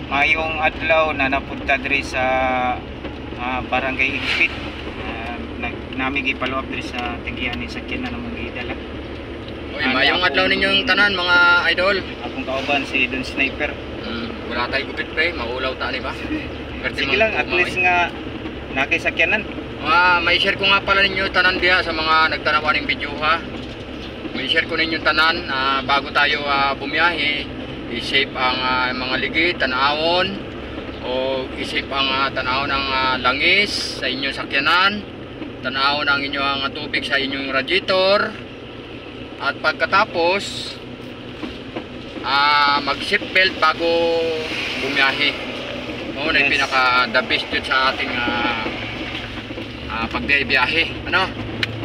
Mayong adlaw na napunta diri sa Barangay Higpit. Nami gipalo up diri sa tinggihan ni sakyan na namong gidala. Oy, mayong adlaw ninyong tanan mga idol. Akong kauban si Don Sniper. Wala tayo gupit pre, maulaw ta ni ba? Sige lang, at least nga nakisakyanan. May share ko nga pala ninyo tanan diha sa mga nagtanawan ng video ha. May share ko ninyo tanan bago tayo bumiyahe, i-shape ang mga ligid, tanawon o i-shape ang tanaw ng langis sa inyong sakyanan, tanaw ng inyong tubig sa inyong radiator. At pagkatapos mag seatbelt bago bumiyahe. Na yung pinaka the best yun sa ating pagbiyahe.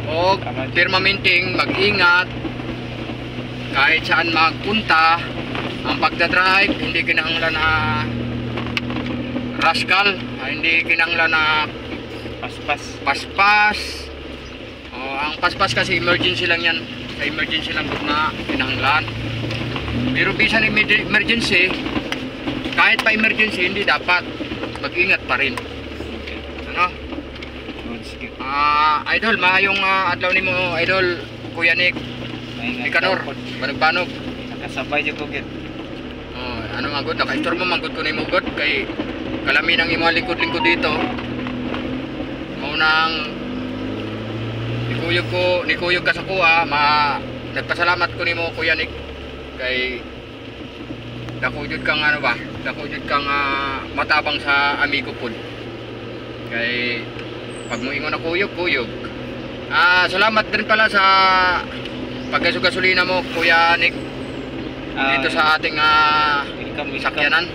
O permanenteng mag-ingat kahit saan magpunta. Ang pagdadrive hindi kinahanglan na rascal, hindi kinahanglan na paspas. Ang paspas kasi emergency lang yan, sa emergency lang na kinahanglan. Pero bisan emergency, kahit pa emergency hindi dapat, mag-ingat pa rin. Idol, mahayong adlaw ni mo idol Kuya Nick Nicanor Banog-banog. Nakasabay jud ko gid. Ano nga gud, naka-store mo manggod ko nimo gud kay kalami nang imong lingkod-lingkod dito. Mao nang nikuyog ka sa kuha, nagpasalamat ko nimo Kuya Nick kay dako jud kang matabang sa amigo pod. Kay pag mo ingon na kuyog. Salamat din pala sa paggasolina mo Kuya Nick dito sa ating sakyanan.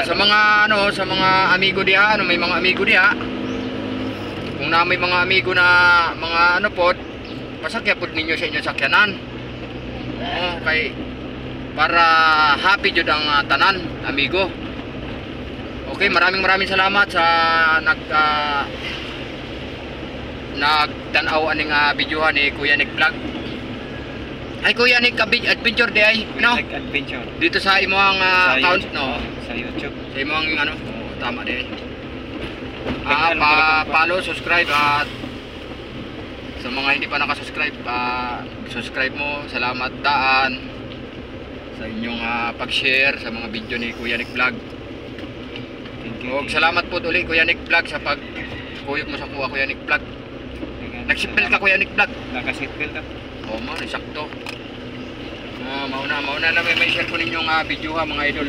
Sa mga amigo diha, may mga amigo diha. Kung na may mga amigo na mga pod, pasakya pod ninyo sa inyong sakyanan. Kay para happy jud ang tanan, amigo. Okay, maraming salamat sa nagtanaw aning videohan ni Kuya Nick Vlog. Ay Kuya Nick Adventure di ay, Adventure. Dito sa imong account sa YouTube. Sa imong tama di ay. Follow, subscribe at sa mga hindi pa nakasubscribe, subscribe mo. Salamat daan sa inyong pag-share sa mga video ni Kuya Nick Vlog. Salamat po ulit Kuya Nick Vlog sa pagkuyog mo sa kuha Kuya Nick Vlog. Nag-seatbelt ka Kuya Nick Vlog? Naka-seatbelt ako. Mo, sakto. Mauna na may share ko ninyong video ha mga idol.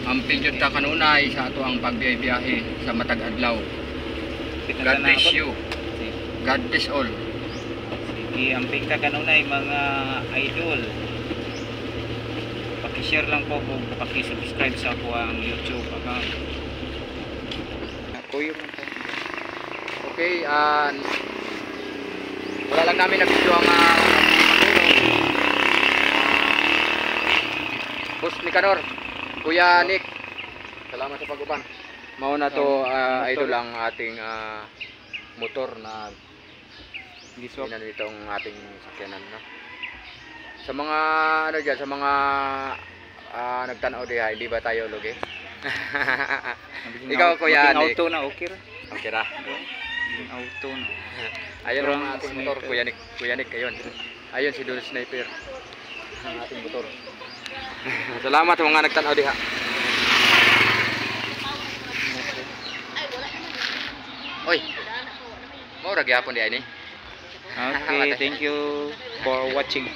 Ang pinjod ta kanunay sa ato ang pagbiyahe sa matag adlaw. God bless you. God bless all. Sige, amping ta kanunay mga idol. Paki-share lang po kung paki-subscribe sa ako ang YouTube account. Kuyog lang po. Okay, wala lang namin na-video ang Boss Nicanor, Kuya Nick. Salamat sa pag-uban. Mauna to idol lang ating motor na giswanan itong ating sakyanan sa mga sa mga nagtanaw diha, hindi ba tayo lugi? Ikaw Kuya Nick. Auto na okay ra. Okay ra. Auto na. Ayun ang ating motor Kuya Nick ayun si Don Sniper ang ating motor. Salamat sa mga nagtanaw diha. Oy, mo ra gyapon di ay ni. Okay, thank you for watching.